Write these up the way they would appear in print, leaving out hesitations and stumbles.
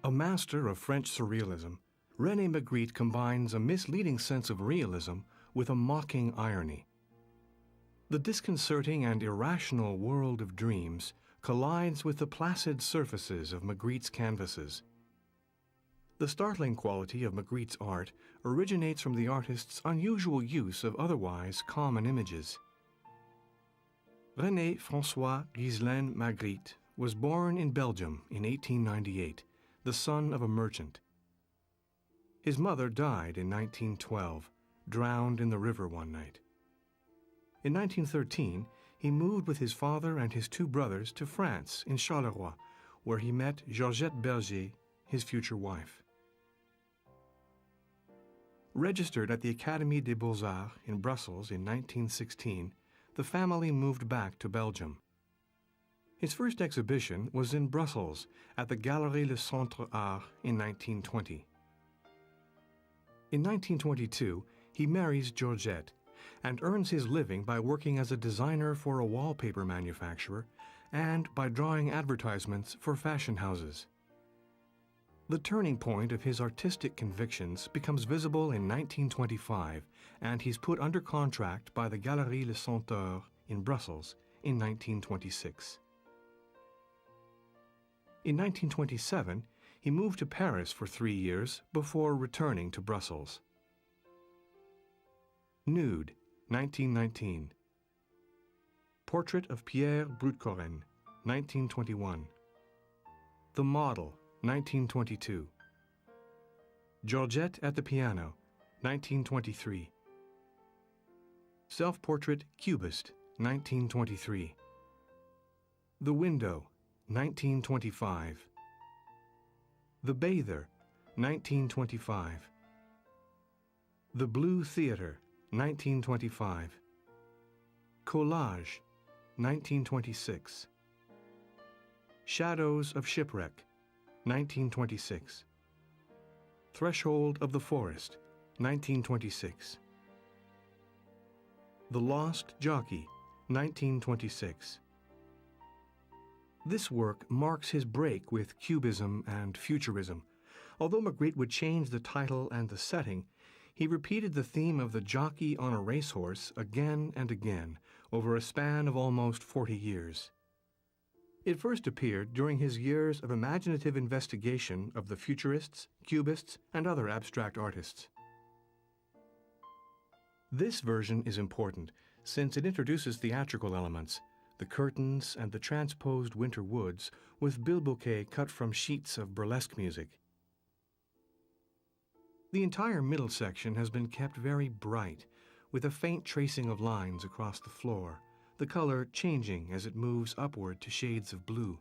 A master of French surrealism, René Magritte combines a misleading sense of realism with a mocking irony. The disconcerting and irrational world of dreams collides with the placid surfaces of Magritte's canvases. The startling quality of Magritte's art originates from the artist's unusual use of otherwise common images. René François Ghislain Magritte was born in Belgium in 1898, the son of a merchant. His mother died in 1912, drowned in the river one night. In 1913, he moved with his father and his two brothers to France in Charleroi, where he met Georgette Berger, his future wife. Registered at the Académie des Beaux-Arts in Brussels in 1916, the family moved back to Belgium. His first exhibition was in Brussels at the Galerie Le Centre Art in 1920. In 1922, he marries Georgette and earns his living by working as a designer for a wallpaper manufacturer and by drawing advertisements for fashion houses. The turning point of his artistic convictions becomes visible in 1925, and he's put under contract by the Galerie Le Centre in Brussels in 1926. In 1927, he moved to Paris for 3 years before returning to Brussels. Nude, 1919. Portrait of Pierre Brutkoren, 1921. The Model, 1922. Georgette at the Piano, 1923. Self-Portrait Cubist, 1923. The Window, 1925. The Bather, 1925. The Blue Theatre, 1925. Collage, 1926. Shadows of Shipwreck, 1926. Threshold of the Forest, 1926. The Lost Jockey, 1926. This work marks his break with Cubism and Futurism. Although Magritte would change the title and the setting, he repeated the theme of the jockey on a racehorse again and again over a span of almost 40 years. It first appeared during his years of imaginative investigation of the Futurists, Cubists, and other abstract artists. This version is important since it introduces theatrical elements, the curtains and the transposed winter woods with bilboquet cut from sheets of burlesque music. The entire middle section has been kept very bright, with a faint tracing of lines across the floor, the color changing as it moves upward to shades of blue.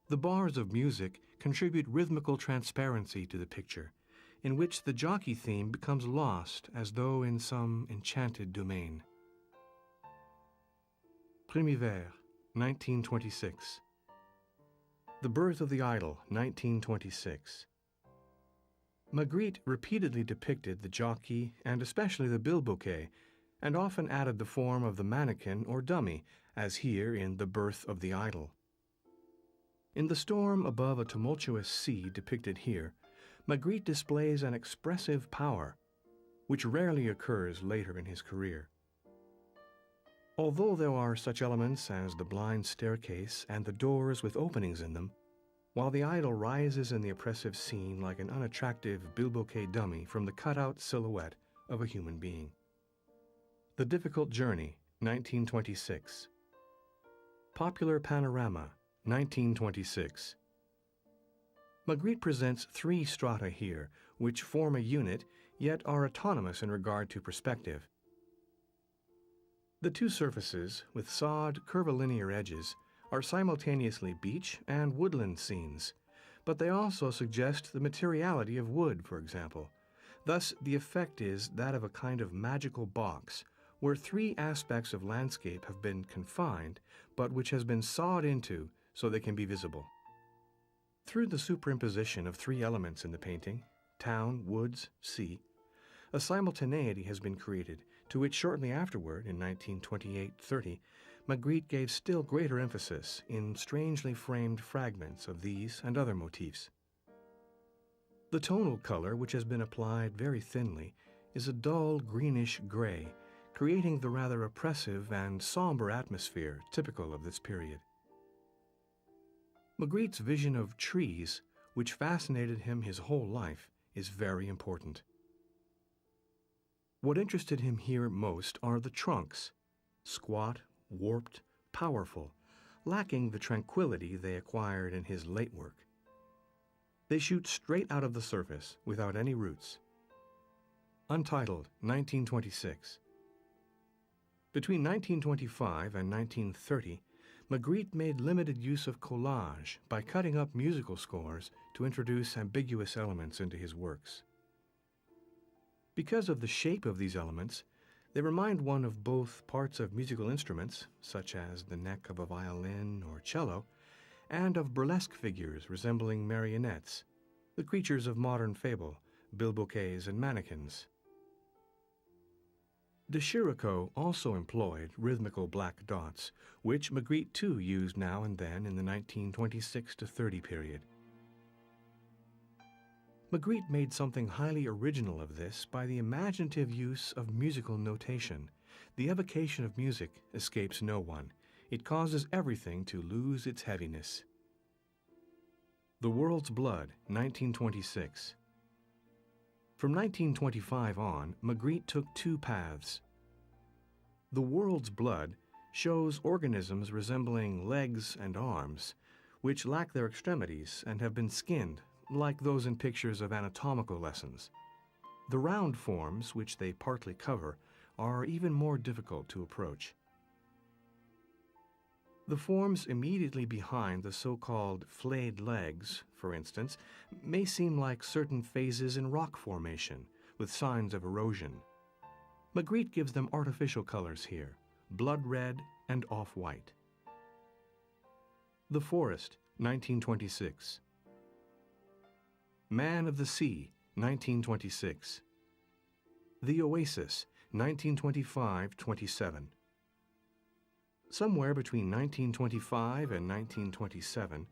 The bars of music contribute rhythmical transparency to the picture, in which the jockey theme becomes lost as though in some enchanted domain. Primivère, 1926. The Birth of the Idol, 1926. Magritte repeatedly depicted the jockey and especially the bilboquet, and often added the form of the mannequin or dummy, as here in The Birth of the Idol. In the storm above a tumultuous sea depicted here, Magritte displays an expressive power, which rarely occurs later in his career. Although there are such elements as the blind staircase and the doors with openings in them, while the idol rises in the oppressive scene like an unattractive bilboquet dummy from the cut-out silhouette of a human being. The Difficult Journey, 1926. Popular Panorama, 1926. Magritte presents 3 strata here, which form a unit, yet are autonomous in regard to perspective. The 2 surfaces, with sawed, curvilinear edges, are simultaneously beach and woodland scenes, but they also suggest the materiality of wood, for example. Thus, the effect is that of a kind of magical box, where 3 aspects of landscape have been confined, but which has been sawed into so they can be visible. Through the superimposition of 3 elements in the painting, town, woods, sea, a simultaneity has been created, to which shortly afterward, in 1928-30, Magritte gave still greater emphasis in strangely framed fragments of these and other motifs. The tonal color, which has been applied very thinly, is a dull greenish gray, creating the rather oppressive and somber atmosphere typical of this period. Magritte's vision of trees, which fascinated him his whole life, is very important. What interested him here most are the trunks, squat, warped, powerful, lacking the tranquility they acquired in his late work. They shoot straight out of the surface without any roots. Untitled, 1926. Between 1925 and 1930, Magritte made limited use of collage by cutting up musical scores to introduce ambiguous elements into his works. Because of the shape of these elements, they remind one of both parts of musical instruments, such as the neck of a violin or cello, and of burlesque figures resembling marionettes, the creatures of modern fable, bilboquets and mannequins. De Chirico also employed rhythmical black dots, which Magritte too used now and then in the 1926–30 period. Magritte made something highly original of this by the imaginative use of musical notation. The evocation of music escapes no one. It causes everything to lose its heaviness. The World's Blood, 1926. From 1925 on, Magritte took two paths. The World's Blood shows organisms resembling legs and arms, which lack their extremities and have been skinned, like those in pictures of anatomical lessons. The round forms, which they partly cover, are even more difficult to approach. The forms immediately behind the so-called flayed legs, for instance, may seem like certain phases in rock formation, with signs of erosion. Magritte gives them artificial colors here, blood red and off-white. The Forest, 1926. Man of the Sea, 1926. The Oasis, 1925–27. Somewhere between 1925 and 1927,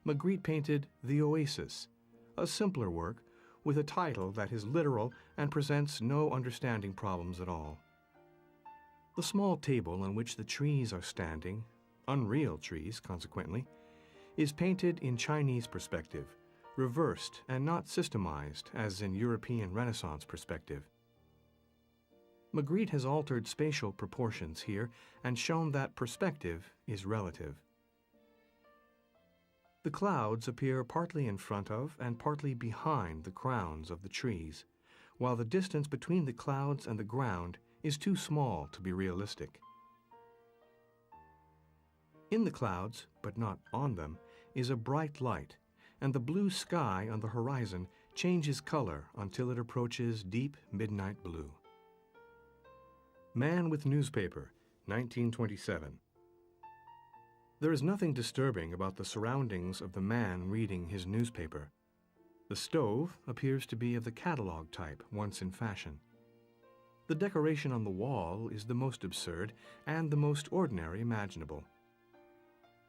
Magritte painted The Oasis, a simpler work with a title that is literal and presents no understanding problems at all. The small table on which the trees are standing, unreal trees consequently, is painted in Chinese perspective, reversed and not systemized as in European Renaissance perspective. Magritte has altered spatial proportions here and shown that perspective is relative. The clouds appear partly in front of and partly behind the crowns of the trees, while the distance between the clouds and the ground is too small to be realistic. In the clouds, but not on them, is a bright light, and the blue sky on the horizon changes color until it approaches deep midnight blue. Man with Newspaper, 1927. There is nothing disturbing about the surroundings of the man reading his newspaper. The stove appears to be of the catalog type once in fashion. The decoration on the wall is the most absurd and the most ordinary imaginable.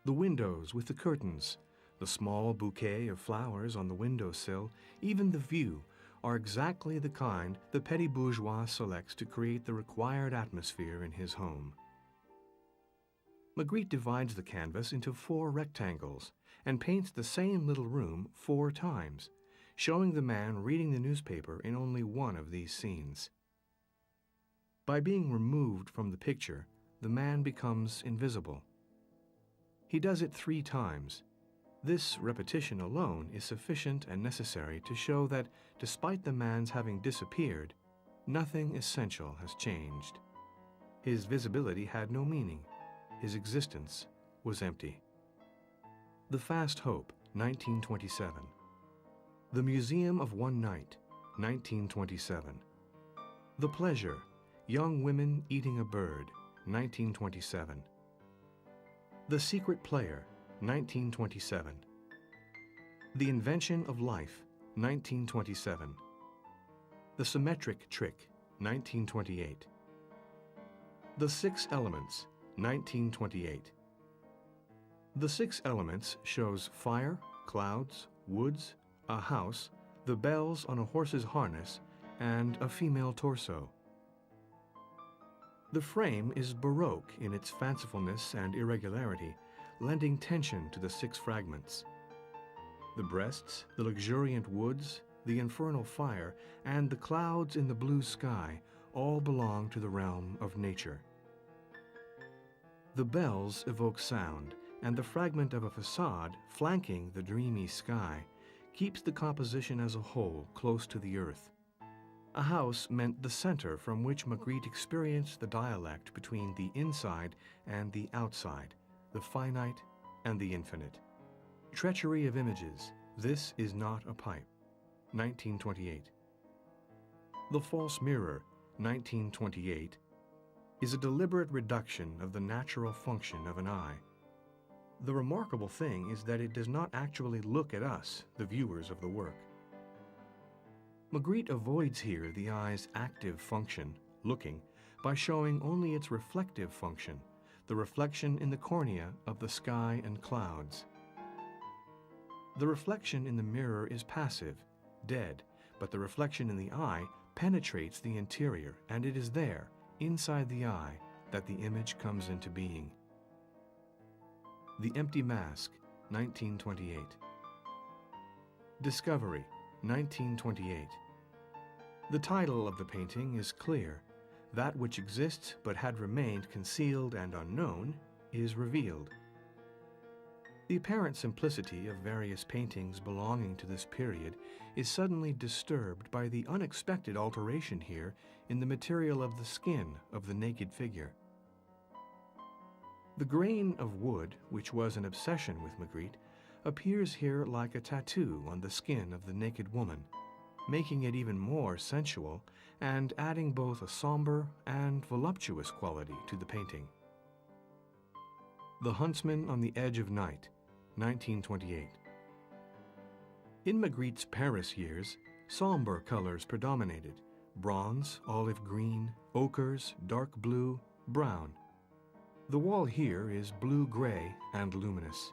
The windows with the curtains, the small bouquet of flowers on the windowsill, even the view, are exactly the kind the petty bourgeois selects to create the required atmosphere in his home. Magritte divides the canvas into 4 rectangles and paints the same little room 4 times, showing the man reading the newspaper in only one of these scenes. By being removed from the picture, the man becomes invisible. He does it 3 times. This repetition alone is sufficient and necessary to show that, despite the man's having disappeared, nothing essential has changed. His visibility had no meaning. His existence was empty. The Fast Hope, 1927. The Museum of One Night, 1927. The Pleasure, Young Women Eating a Bird, 1927. The Secret Player, 1927. The Invention of Life, 1927. The Symmetric Trick, 1928. The 6 Elements, 1928. The 6 elements shows fire, clouds, woods, a house, the bells on a horse's harness, and a female torso. The frame is Baroque in its fancifulness and irregularity, lending tension to the 6 fragments. The breasts, the luxuriant woods, the infernal fire, and the clouds in the blue sky all belong to the realm of nature. The bells evoke sound, and the fragment of a facade flanking the dreamy sky keeps the composition as a whole close to the earth. A house meant the center from which Magrite experienced the dialect between the inside and the outside, the finite and the infinite. Treachery of images, this is not a pipe. 1928. The false mirror, 1928, is a deliberate reduction of the natural function of an eye. The remarkable thing is that it does not actually look at us, the viewers of the work. Magrite avoids here the eye's active function, looking, by showing only its reflective function, the reflection in the cornea of the sky and clouds. The reflection in the mirror is passive, dead, but the reflection in the eye penetrates the interior, and it is there, inside the eye, that the image comes into being. The Empty Mask, 1928. Discovery, 1928. The title of the painting is clear. That which exists but had remained concealed and unknown is revealed. The apparent simplicity of various paintings belonging to this period is suddenly disturbed by the unexpected alteration here in the material of the skin of the naked figure. The grain of wood, which was an obsession with Magrite, appears here like a tattoo on the skin of the naked woman, making it even more sensual and adding both a somber and voluptuous quality to the painting. The Huntsman on the Edge of Night, 1928. In Magrite's Paris years, somber colors predominated: bronze, olive green, ochres, dark blue, brown. The wall here is blue-gray and luminous.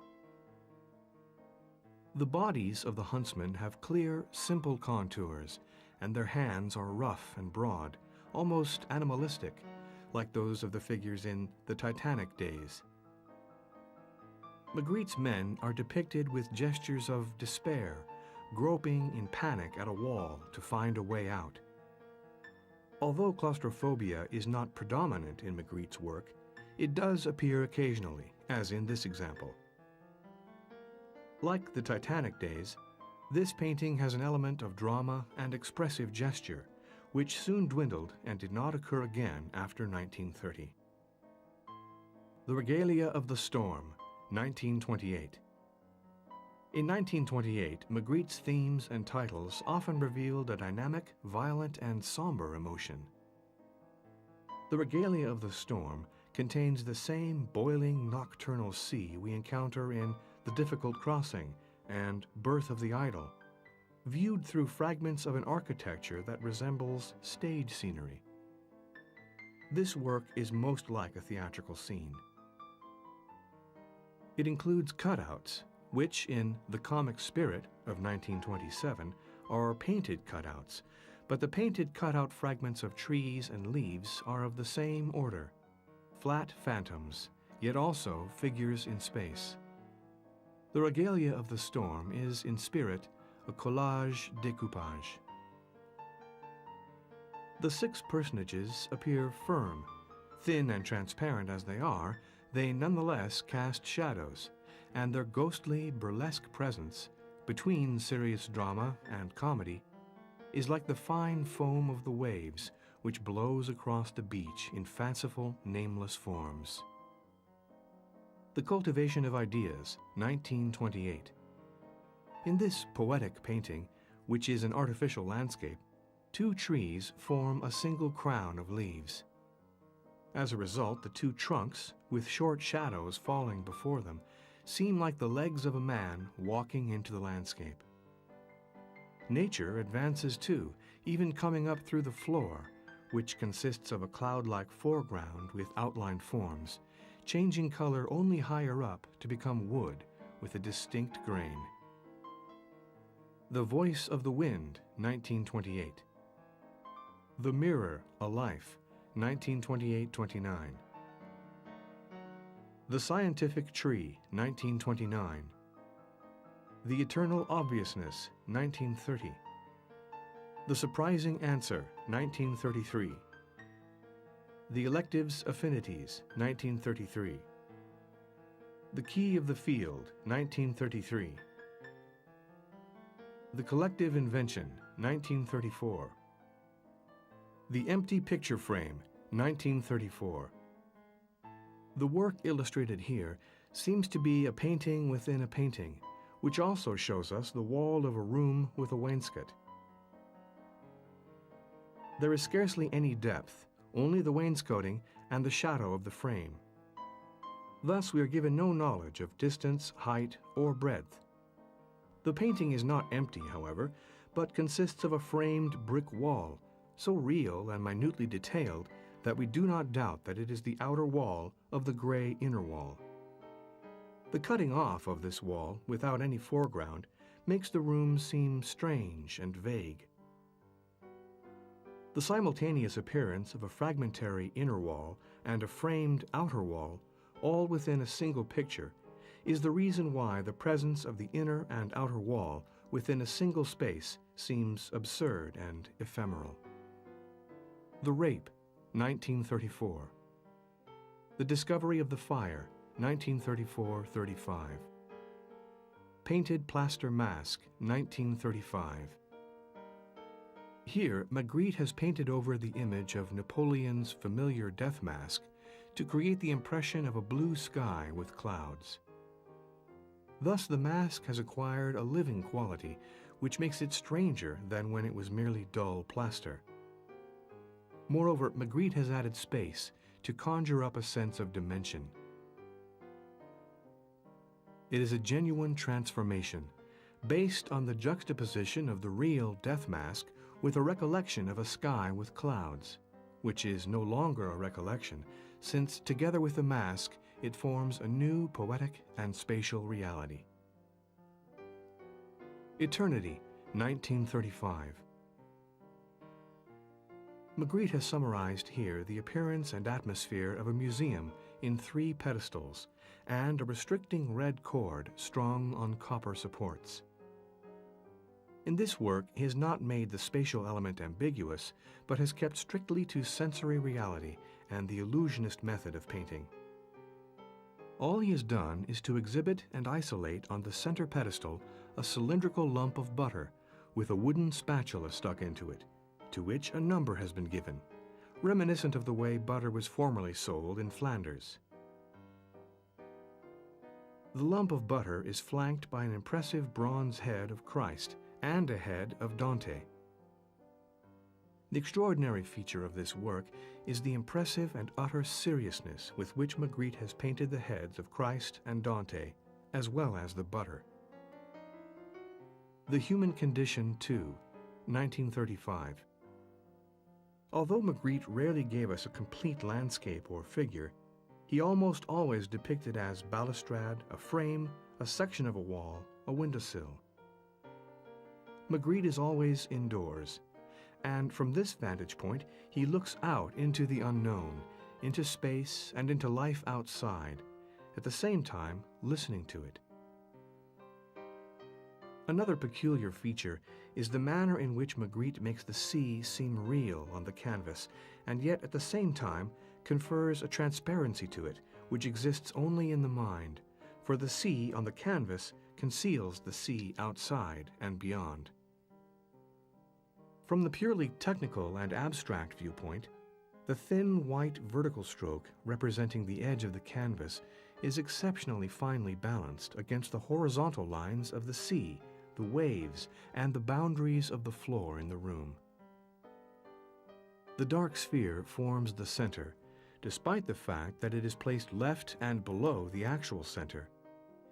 The bodies of the huntsmen have clear, simple contours, and their hands are rough and broad, almost animalistic, like those of the figures in the Titanic days. Magrite's men are depicted with gestures of despair, groping in panic at a wall to find a way out. Although claustrophobia is not predominant in Magrite's work, it does appear occasionally, as in this example. Like the Titanic days, this painting has an element of drama and expressive gesture, which soon dwindled and did not occur again after 1930. The Regalia of the Storm, 1928. In 1928, Magrite's themes and titles often revealed a dynamic, violent, and somber emotion. The Regalia of the Storm contains the same boiling nocturnal sea we encounter in The Difficult Crossing and Birth of the Idol, viewed through fragments of an architecture that resembles stage scenery. This work is most like a theatrical scene. It includes cutouts, which in The Comic Spirit of 1927 are painted cutouts, but the painted cutout fragments of trees and leaves are of the same order. Flat phantoms, yet also figures in space. The Regalia of the Storm is, in spirit, a collage découpage. The 6 personages appear firm. Thin and transparent as they are, they nonetheless cast shadows, and their ghostly, burlesque presence, between serious drama and comedy, is like the fine foam of the waves which blows across the beach in fanciful, nameless forms. The Cultivation of Ideas, 1928. In this poetic painting, which is an artificial landscape, 2 trees form a single crown of leaves. As a result, the 2 trunks, with short shadows falling before them, seem like the legs of a man walking into the landscape. Nature advances too, even coming up through the floor, which consists of a cloud-like foreground with outlined forms, changing color only higher up to become wood with a distinct grain. The Voice of the Wind, 1928. The Mirror, A Life, 1928-29. The Scientific Tree, 1929. The Eternal Obviousness, 1930. The Surprising Answer, 1933. The Elective's Affinities, 1933. The Key of the Field, 1933. The Collective Invention, 1934. The Empty Picture Frame, 1934. The work illustrated here seems to be a painting within a painting, which also shows us the wall of a room with a wainscot. There is scarcely any depth, only the wainscoting and the shadow of the frame. Thus we are given no knowledge of distance, height, or breadth. The painting is not empty, however, but consists of a framed brick wall, so real and minutely detailed that we do not doubt that it is the outer wall of the gray inner wall. The cutting off of this wall, without any foreground, makes the room seem strange and vague. The simultaneous appearance of a fragmentary inner wall and a framed outer wall, all within a single picture, is the reason why the presence of the inner and outer wall within a single space seems absurd and ephemeral. The Rape, 1934. The Discovery of the Fire, 1934-35. Painted Plaster Mask, 1935. Here, Magritte has painted over the image of Napoleon's familiar death mask to create the impression of a blue sky with clouds. Thus, the mask has acquired a living quality, which makes it stranger than when it was merely dull plaster. Moreover, Magritte has added space to conjure up a sense of dimension. It is a genuine transformation, based on the juxtaposition of the real death mask with a recollection of a sky with clouds, which is no longer a recollection, since together with the mask it forms a new poetic and spatial reality. Eternity, 1935. Magritte has summarized here the appearance and atmosphere of a museum in 3 pedestals and a restricting red cord strung on copper supports. In this work, he has not made the spatial element ambiguous, but has kept strictly to sensory reality and the illusionist method of painting. All he has done is to exhibit and isolate on the center pedestal a cylindrical lump of butter with a wooden spatula stuck into it, to which a number has been given, reminiscent of the way butter was formerly sold in Flanders. The lump of butter is flanked by an impressive bronze head of Christ and a head of Dante. The extraordinary feature of this work is the impressive and utter seriousness with which Magritte has painted the heads of Christ and Dante, as well as the butter. The Human Condition, too, 1935. Although Magritte rarely gave us a complete landscape or figure, he almost always depicted as balustrade, a frame, a section of a wall, a windowsill. Magritte is always indoors, and from this vantage point he looks out into the unknown, into space and into life outside, at the same time listening to it. Another peculiar feature is the manner in which Magritte makes the sea seem real on the canvas, and yet at the same time confers a transparency to it which exists only in the mind, for the sea on the canvas conceals the sea outside and beyond. From the purely technical and abstract viewpoint, the thin white vertical stroke representing the edge of the canvas is exceptionally finely balanced against the horizontal lines of the sea, the waves, and the boundaries of the floor in the room. The dark sphere forms the center, despite the fact that it is placed left and below the actual center.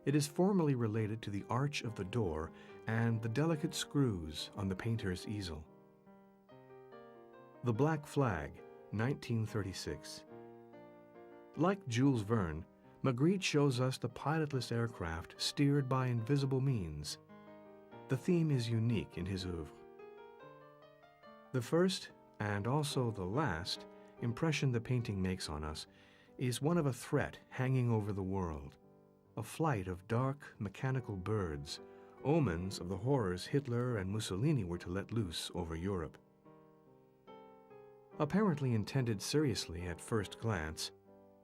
It is formally related to the arch of the door and the delicate screws on the painter's easel. The Black Flag, 1936. Like Jules Verne, Magrite shows us the pilotless aircraft steered by invisible means. The theme is unique in his oeuvre. The first, and also the last, impression the painting makes on us is one of a threat hanging over the world, a flight of dark, mechanical birds, omens of the horrors Hitler and Mussolini were to let loose over Europe. Apparently intended seriously at first glance,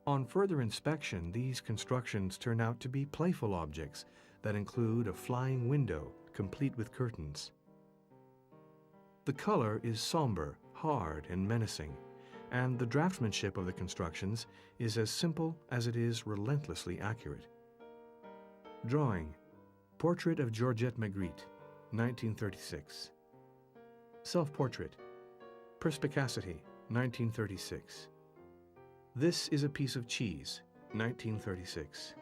on further inspection these constructions turn out to be playful objects that include a flying window complete with curtains. The color is somber, hard, and menacing, and the draftsmanship of the constructions is as simple as it is relentlessly accurate. Drawing: Portrait of Georgette Magrite, 1936. Self-portrait: Perspicacity, 1936. This is a piece of cheese, 1936.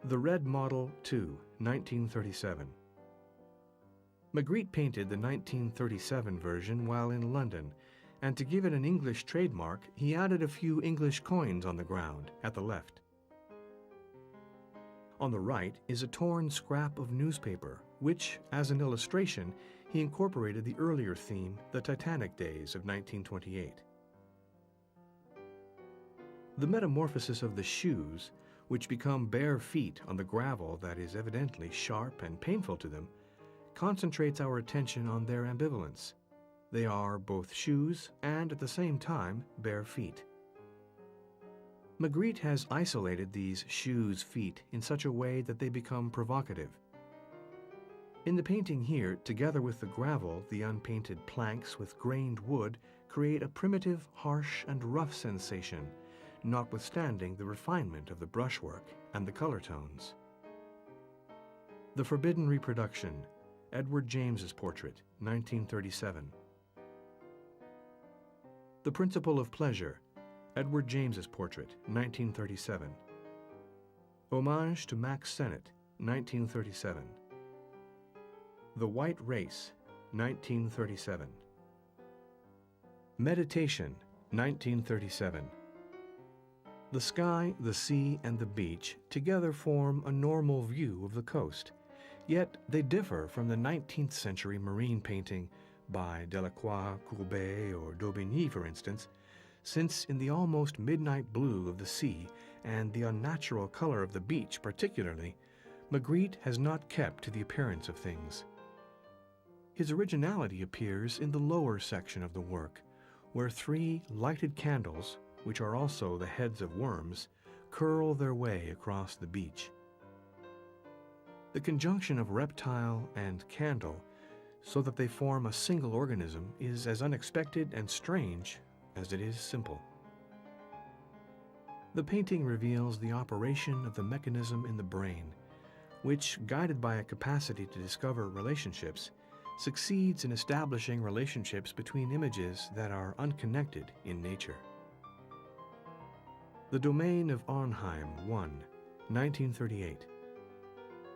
The Red Model 2, 1937. Magrite painted the 1937 version while in London, and to give it an English trademark, he added a few English coins on the ground at the left. On the right is a torn scrap of newspaper, which, as an illustration, he incorporated the earlier theme, the Titanic days of 1928. The metamorphosis of the shoes, which become bare feet on the gravel that is evidently sharp and painful to them, concentrates our attention on their ambivalence. They are both shoes and, at the same time, bare feet. Magrite has isolated these shoes' feet in such a way that they become provocative. In the painting here, together with the gravel, the unpainted planks with grained wood create a primitive, harsh, and rough sensation, notwithstanding the refinement of the brushwork and the color tones. The Forbidden Reproduction, Edward James's portrait, 1937. The Principle of Pleasure, Edward James's portrait, 1937. Homage to Max Sennett, 1937. The White Race, 1937. Meditation, 1937. The sky, the sea, and the beach together form a normal view of the coast, yet they differ from the 19th century marine painting by Delacroix, Courbet, or Daubigny, for instance, since in the almost midnight blue of the sea and the unnatural color of the beach particularly, Magrite has not kept to the appearance of things. His originality appears in the lower section of the work, where three lighted candles, which are also the heads of worms, curl their way across the beach. The conjunction of reptile and candle, so that they form a single organism, is as unexpected and strange as it is simple. The painting reveals the operation of the mechanism in the brain, which, guided by a capacity to discover relationships, succeeds in establishing relationships between images that are unconnected in nature. The Domain of Arnheim 1, 1938.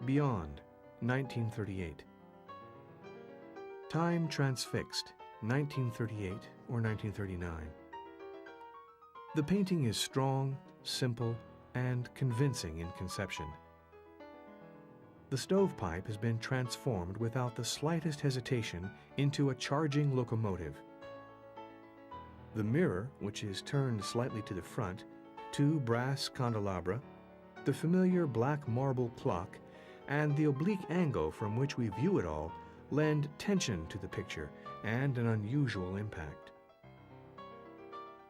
Beyond, 1938. Time Transfixed, 1938 or 1939. The painting is strong, simple, and convincing in conception. The stovepipe has been transformed without the slightest hesitation into a charging locomotive. The mirror, which is turned slightly to the front, two brass candelabra, the familiar black marble clock, and the oblique angle from which we view it all lend tension to the picture and an unusual impact.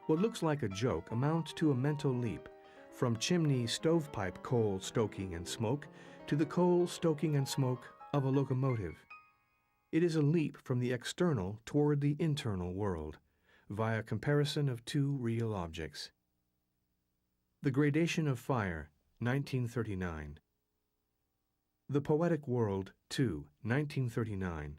What looks like a joke amounts to a mental leap from chimney stovepipe coal stoking and smoke to the coal stoking and smoke of a locomotive. It is a leap from the external toward the internal world, via comparison of two real objects. The Gradation of Fire, 1939. The Poetic World, 2, 1939.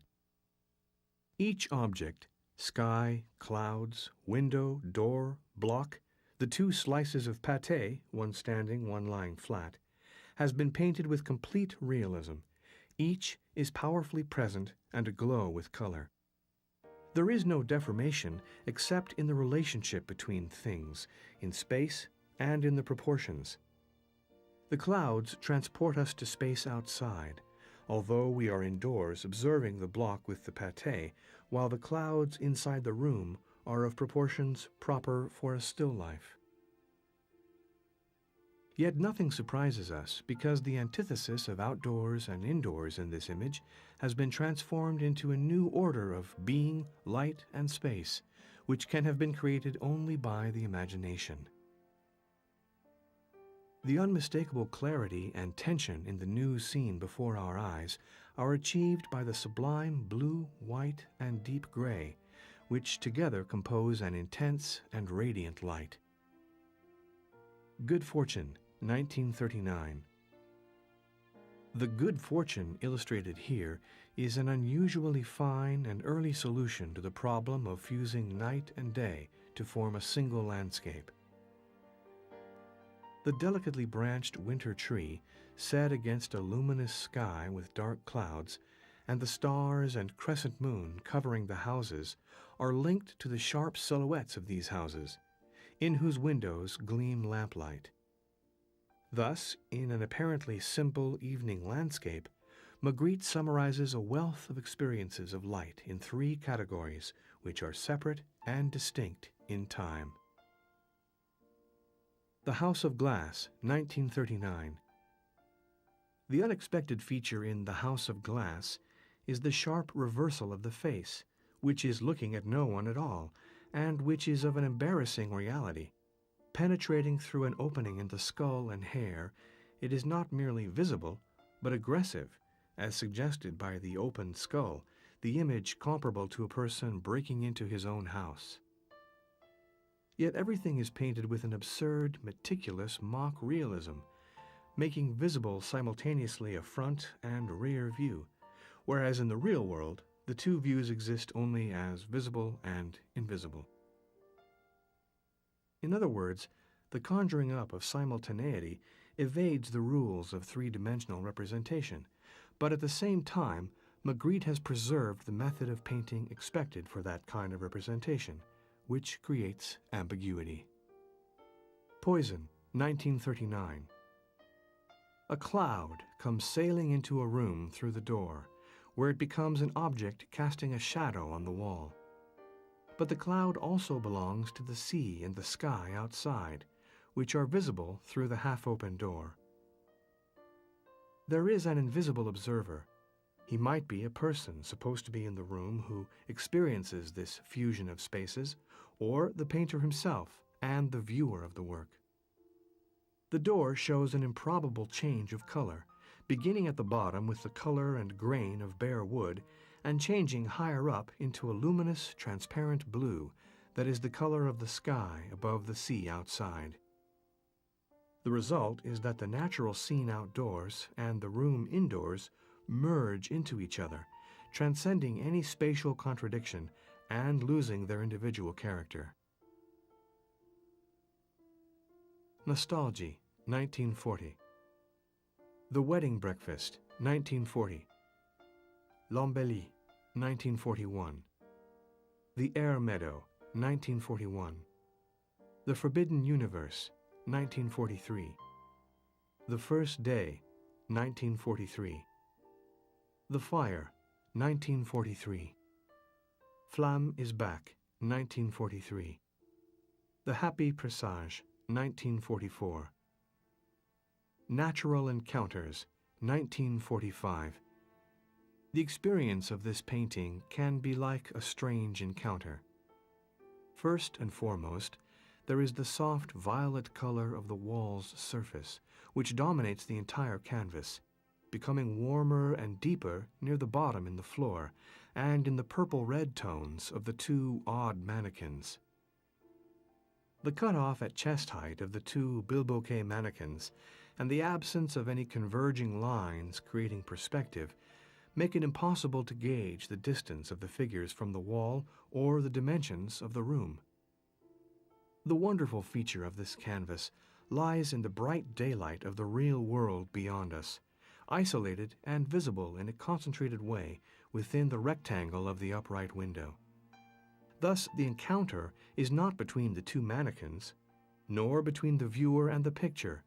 Each object, sky, clouds, window, door, block, the two slices of pâté, one standing, one lying flat, has been painted with complete realism. Each is powerfully present and aglow with color. There is no deformation except in the relationship between things, in space and in the proportions. The clouds transport us to space outside, although we are indoors observing the block with the pâté, while the clouds inside the room are of proportions proper for a still life. Yet nothing surprises us, because the antithesis of outdoors and indoors in this image has been transformed into a new order of being, light, and space, which can have been created only by the imagination. The unmistakable clarity and tension in the new scene before our eyes are achieved by the sublime blue, white, and deep gray, which together compose an intense and radiant light. Good Fortune, 1939. The good fortune illustrated here is an unusually fine and early solution to the problem of fusing night and day to form a single landscape. The delicately branched winter tree, set against a luminous sky with dark clouds, and the stars and crescent moon covering the houses are linked to the sharp silhouettes of these houses, in whose windows gleam lamplight. Thus, in an apparently simple evening landscape, Magrite summarizes a wealth of experiences of light in three categories, which are separate and distinct in time. The House of Glass, 1939. The unexpected feature in The House of Glass is the sharp reversal of the face, which is looking at no one at all, and which is of an embarrassing reality. Penetrating through an opening in the skull and hair, it is not merely visible, but aggressive, as suggested by the open skull, the image comparable to a person breaking into his own house. Yet everything is painted with an absurd, meticulous mock realism, making visible simultaneously a front and rear view, whereas in the real world, the two views exist only as visible and invisible. In other words, the conjuring up of simultaneity evades the rules of three-dimensional representation, but at the same time, Magrite has preserved the method of painting expected for that kind of representation, which creates ambiguity. Poison, 1939. A cloud comes sailing into a room through the door, where it becomes an object casting a shadow on the wall. But the cloud also belongs to the sea and the sky outside, which are visible through the half-open door. There is an invisible observer. He might be a person supposed to be in the room who experiences this fusion of spaces, or the painter himself and the viewer of the work. The door shows an improbable change of color, beginning at the bottom with the color and grain of bare wood, and changing higher up into a luminous, transparent blue that is the color of the sky above the sea outside. The result is that the natural scene outdoors and the room indoors merge into each other, transcending any spatial contradiction and losing their individual character. Nostalgie, 1940. The Wedding Breakfast, 1940. L'Embellie, 1941. The Air Meadow, 1941. The Forbidden Universe, 1943. The First Day, 1943. The Fire, 1943. Flamme is Back, 1943. The Happy Presage, 1944. Natural Encounters, 1945. The experience of this painting can be like a strange encounter. First and foremost, there is the soft violet color of the wall's surface, which dominates the entire canvas, becoming warmer and deeper near the bottom in the floor, and in the purple-red tones of the two odd mannequins. The cutoff at chest height of the two bilboquet mannequins, and the absence of any converging lines creating perspective, make it impossible to gauge the distance of the figures from the wall or the dimensions of the room. The wonderful feature of this canvas lies in the bright daylight of the real world beyond us, isolated and visible in a concentrated way within the rectangle of the upright window. Thus, the encounter is not between the two mannequins, nor between the viewer and the picture,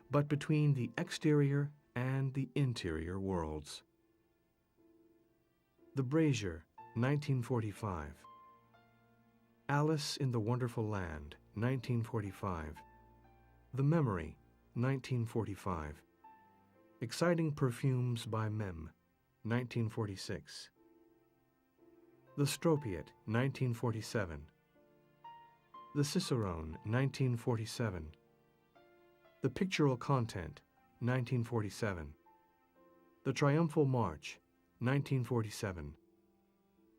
but between the exterior and the interior worlds. The Brazier, 1945. Alice in the Wonderful Land, 1945. The Memory, 1945. Exciting Perfumes by Mem, 1946. The Stropiet, 1947. The Cicerone, 1947. The Pictorial Content, 1947. The Triumphal March, 1947.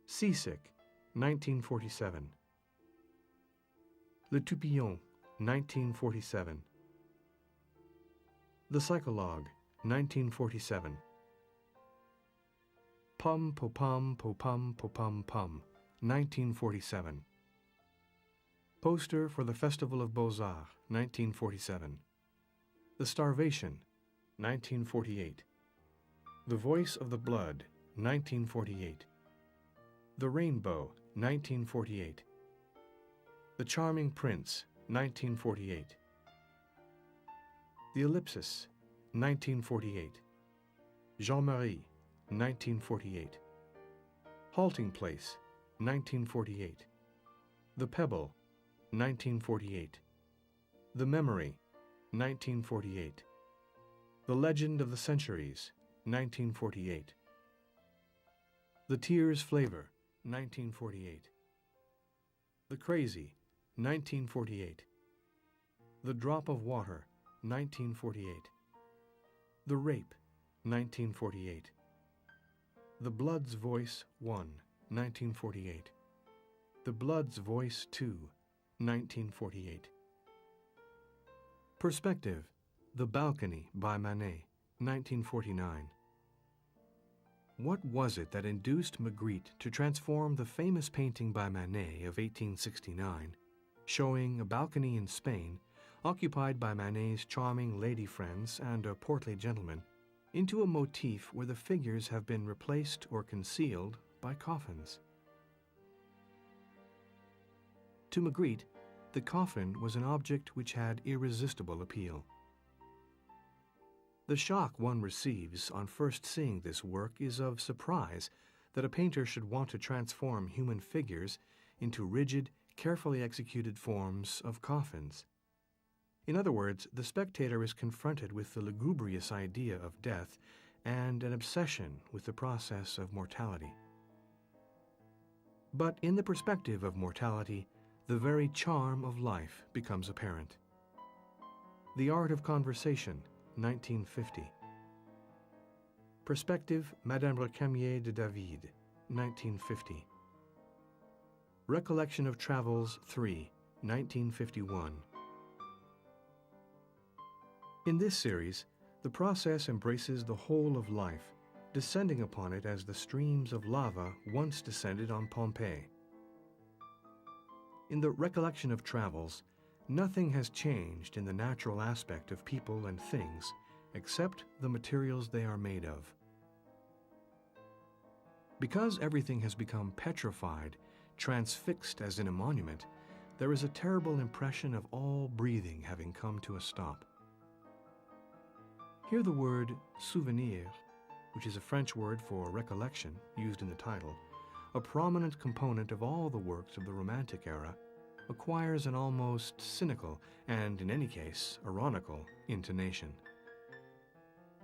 Seasick, 1947. Le Toupillon, 1947. The Psychologue, 1947. Pum Popum Popum Popum Pum, 1947. Poster for the Festival of Beaux-Arts, 1947. The Starvation, 1948. The Voice of the Blood, 1948. The Rainbow, 1948. The Charming Prince, 1948. The Ellipsis, 1948. Jean-Marie, 1948. Halting Place, 1948. The Pebble, 1948. The Memory, 1948. The Legend of the Centuries, 1948. The Tear's Flavor, 1948. The Crazy, 1948. The Drop of Water, 1948. The Rape, 1948. The Blood's Voice 1, 1948. The Blood's Voice 2, 1948. Perspective, The Balcony by Manet, 1949. What was it that induced Magritte to transform the famous painting by Manet of 1869, showing a balcony in Spain, occupied by Manet's charming lady friends and a portly gentleman, into a motif where the figures have been replaced or concealed by coffins? To Magritte, the coffin was an object which had irresistible appeal. The shock one receives on first seeing this work is of surprise that a painter should want to transform human figures into rigid, carefully executed forms of coffins. In other words, the spectator is confronted with the lugubrious idea of death and an obsession with the process of mortality. But in the perspective of mortality, the very charm of life becomes apparent. The Art of Conversation, 1950. Perspective, Madame Recamier de David, 1950. Recollection of Travels 3, 1951. In this series, the process embraces the whole of life, descending upon it as the streams of lava once descended on Pompeii. In the Recollection of Travels, nothing has changed in the natural aspect of people and things except the materials they are made of. Because everything has become petrified, transfixed as in a monument, there is a terrible impression of all breathing having come to a stop. Here the word souvenir, which is a French word for recollection used in the title, a prominent component of all the works of the Romantic era, acquires an almost cynical and, in any case, ironical intonation.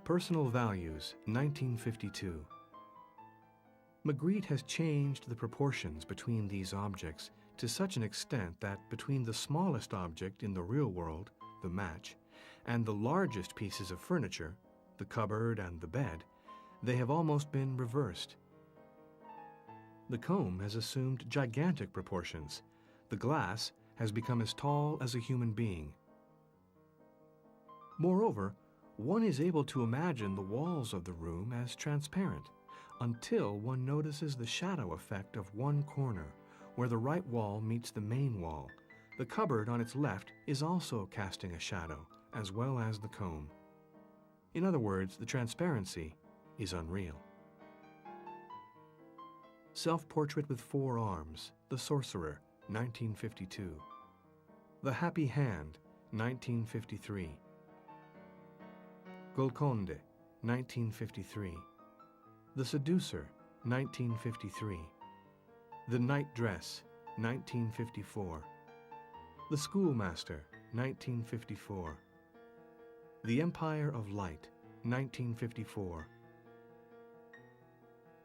Personal Values, 1952. Magritte has changed the proportions between these objects to such an extent that between the smallest object in the real world, the match, and the largest pieces of furniture, the cupboard and the bed, they have almost been reversed. The comb has assumed gigantic proportions. The glass has become as tall as a human being. Moreover, one is able to imagine the walls of the room as transparent until one notices the shadow effect of one corner, where the right wall meets the main wall. The cupboard on its left is also casting a shadow, as well as the comb. In other words, the transparency is unreal. Self-Portrait with Four Arms, The Sorcerer, 1952. The Happy Hand, 1953. Golconde, 1953. The Seducer, 1953. The Night Dress, 1954. The Schoolmaster, 1954. The Empire of Light, 1954.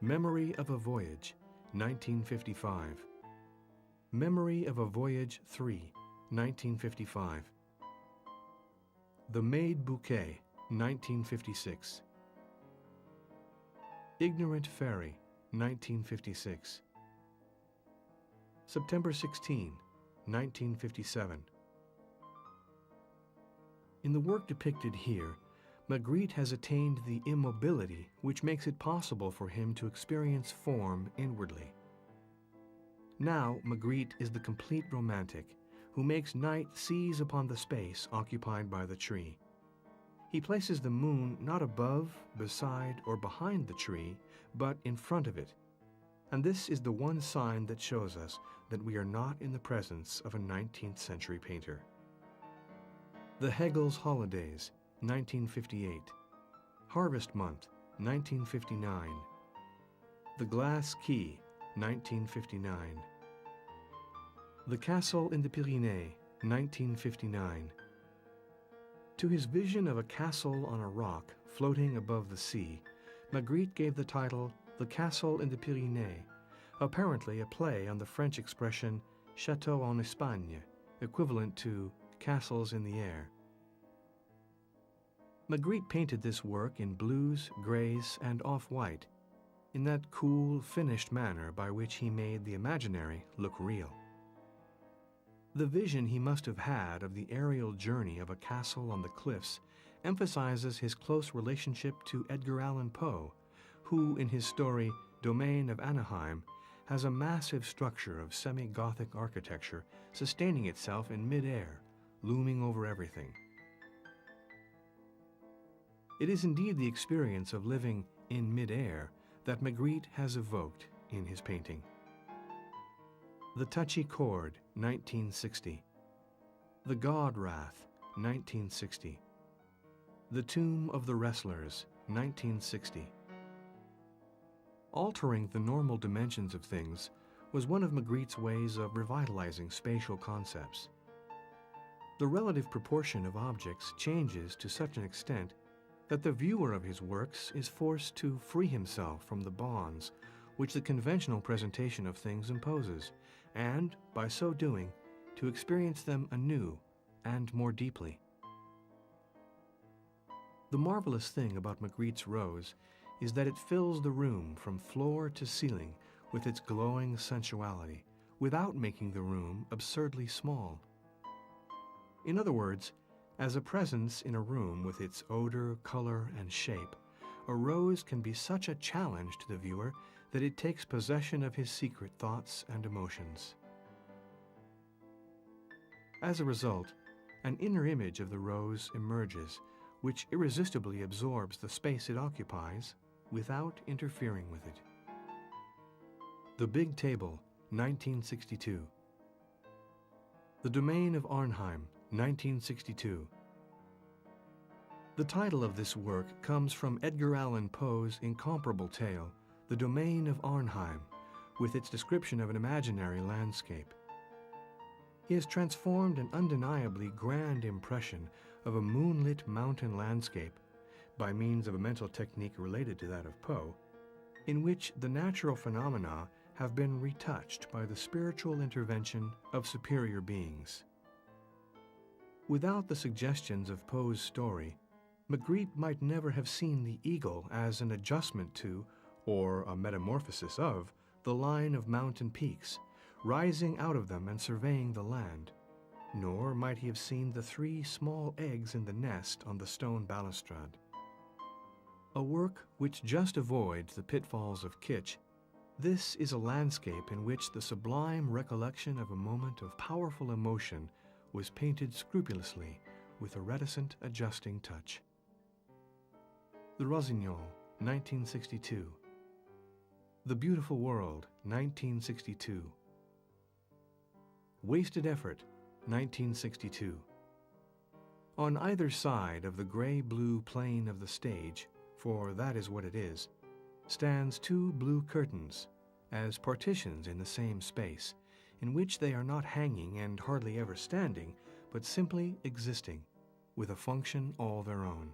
Memory of a Voyage, 1955. Memory of a Voyage 3, 1955. The Maid Bouquet, 1956. Ignorant Fairy, 1956. September 16, 1957. In the work depicted here, Magritte has attained the immobility which makes it possible for him to experience form inwardly. Now Magritte is the complete romantic who makes night seize upon the space occupied by the tree. He places the moon not above, beside, or behind the tree, but in front of it. And this is the one sign that shows us that we are not in the presence of a 19th century painter. The Hegel's Holidays, 1958. Harvest Month, 1959. The Glass Key, 1959. The Castle in the Pyrenees, 1959. To his vision of a castle on a rock floating above the sea, Magritte gave the title The Castle in the Pyrenees, apparently a play on the French expression Château en Espagne, equivalent to castles in the air. Magritte painted this work in blues, grays, and off-white, in that cool, finished manner by which he made the imaginary look real. The vision he must have had of the aerial journey of a castle on the cliffs emphasizes his close relationship to Edgar Allan Poe, who, in his story Domain of Anaheim, has a massive structure of semi-Gothic architecture sustaining itself in mid-air, looming over everything. It is indeed the experience of living in mid-air that Magritte has evoked in his painting. The Touchy Chord, 1960. The God Wrath, 1960. The Tomb of the Wrestlers, 1960. Altering the normal dimensions of things was one of Magritte's ways of revitalizing spatial concepts. The relative proportion of objects changes to such an extent that the viewer of his works is forced to free himself from the bonds which the conventional presentation of things imposes, and, by so doing, to experience them anew and more deeply. The marvelous thing about Magritte's Rose is that it fills the room from floor to ceiling with its glowing sensuality, without making the room absurdly small. In other words, as a presence in a room with its odor, color, and shape, a rose can be such a challenge to the viewer that it takes possession of his secret thoughts and emotions. As a result, an inner image of the rose emerges, which irresistibly absorbs the space it occupies without interfering with it. The Big Table, 1962. The Domain of Arnheim, 1962. The title of this work comes from Edgar Allan Poe's incomparable tale, The Domain of Arnheim, with its description of an imaginary landscape. He has transformed an undeniably grand impression of a moonlit mountain landscape by means of a mental technique related to that of Poe, in which the natural phenomena have been retouched by the spiritual intervention of superior beings. Without the suggestions of Poe's story, Magritte might never have seen the eagle as an adjustment to, or a metamorphosis of, the line of mountain peaks, rising out of them and surveying the land, nor might he have seen the 3 small eggs in the nest on the stone balustrade. A work which just avoids the pitfalls of kitsch, this is a landscape in which the sublime recollection of a moment of powerful emotion was painted scrupulously with a reticent adjusting touch. The Rossignol, 1962. The Beautiful World, 1962. Wasted Effort, 1962. On either side of the gray-blue plane of the stage, for that is what it is, stands two blue curtains, as partitions in the same space, in which they are not hanging and hardly ever standing, but simply existing, with a function all their own.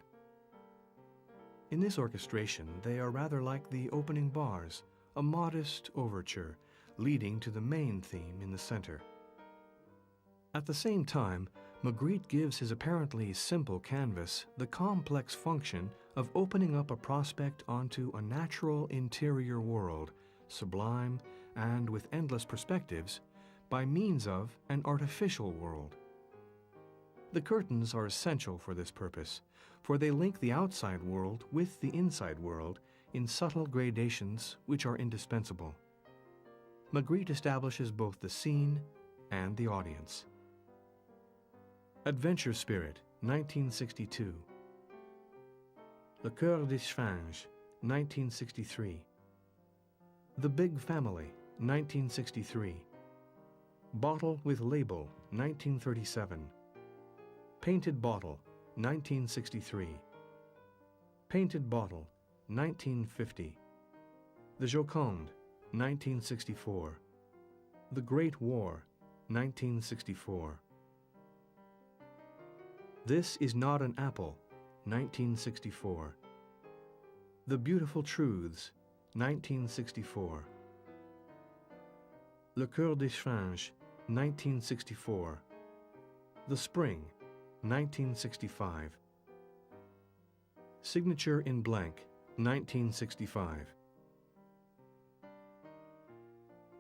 In this orchestration, they are rather like the opening bars, a modest overture, leading to the main theme in the center. At the same time, Magrite gives his apparently simple canvas the complex function of opening up a prospect onto a natural interior world, sublime and with endless perspectives, by means of an artificial world. The curtains are essential for this purpose, for they link the outside world with the inside world in subtle gradations which are indispensable. Magrite establishes both the scene and the audience. Adventure Spirit, 1962. Le Cœur des Sphinges, 1963. The Big Family, 1963. Bottle with Label, 1937. Painted Bottle, 1963. Painted Bottle, 1950. The Joconde, 1964. The Great War, 1964. This Is Not an Apple, 1964. The Beautiful Truths, 1964. Le Cœur des Sphinges, 1964. The Spring, 1965. Signature in Blank, 1965.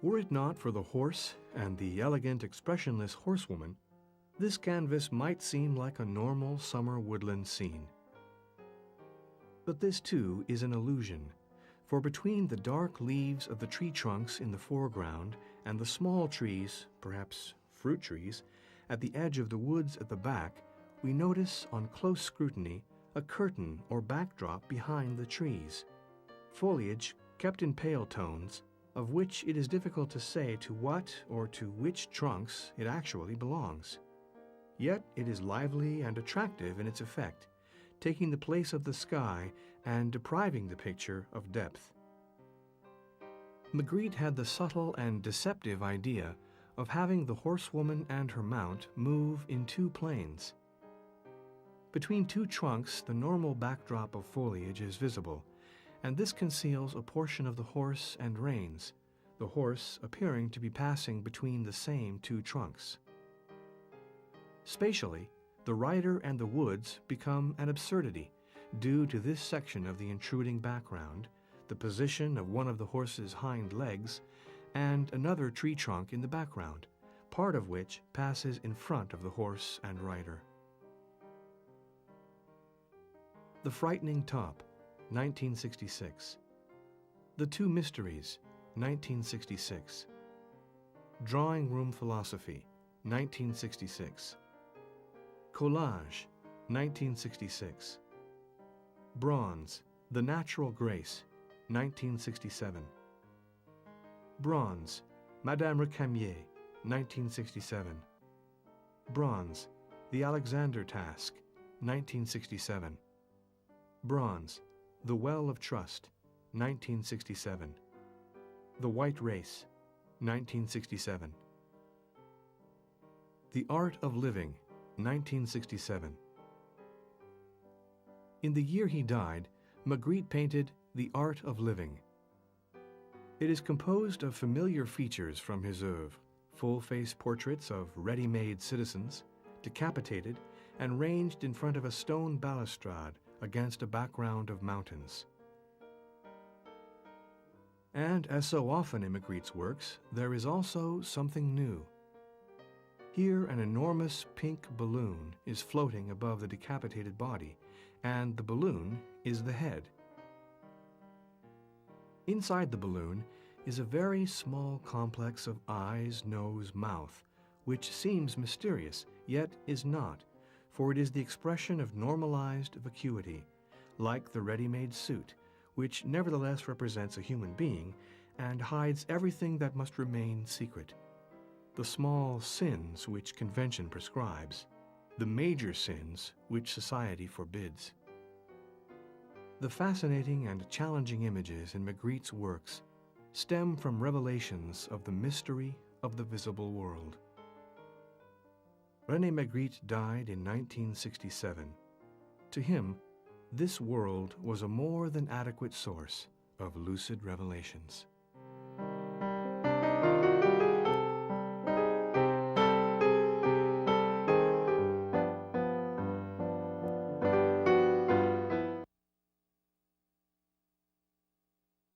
Were it not for the horse and the elegant, expressionless horsewoman, this canvas might seem like a normal summer woodland scene. But this too is an illusion, for between the dark leaves of the tree trunks in the foreground and the small trees, perhaps fruit trees, at the edge of the woods at the back, we notice on close scrutiny a curtain or backdrop behind the trees, foliage kept in pale tones, of which it is difficult to say to what or to which trunks it actually belongs. Yet it is lively and attractive in its effect, taking the place of the sky and depriving the picture of depth. Magrite had the subtle and deceptive idea of having the horsewoman and her mount move in two planes. Between two trunks, the normal backdrop of foliage is visible, and this conceals a portion of the horse and reins, the horse appearing to be passing between the same two trunks. Spatially, the rider and the woods become an absurdity due to this section of the intruding background, the position of one of the horse's hind legs, and another tree trunk in the background, part of which passes in front of the horse and rider. The Frightening Top, 1966. The Two Mysteries, 1966. Drawing Room Philosophy, 1966. Collage, 1966. Bronze, The Natural Grace, 1967. Bronze, Madame Recamier, 1967. Bronze, The Alexander Task, 1967. Bronze, The Well of Trust, 1967. The White Race, 1967. The Art of Living, 1967. In the year he died, Magrite painted The Art of Living. It is composed of familiar features from his oeuvre, full-face portraits of ready-made citizens, decapitated and ranged in front of a stone balustrade against a background of mountains. And as so often in Magrite's works, there is also something new. Here an enormous pink balloon is floating above the decapitated body, and the balloon is the head. Inside the balloon is a very small complex of eyes, nose, mouth, which seems mysterious, yet is not, for it is the expression of normalized vacuity, like the ready-made suit, which nevertheless represents a human being and hides everything that must remain secret. the small sins which convention prescribes, the major sins which society forbids. The fascinating and challenging images in Magritte's works stem from revelations of the mystery of the visible world. René Magritte died in 1967. To him, this world was a more than adequate source of lucid revelations.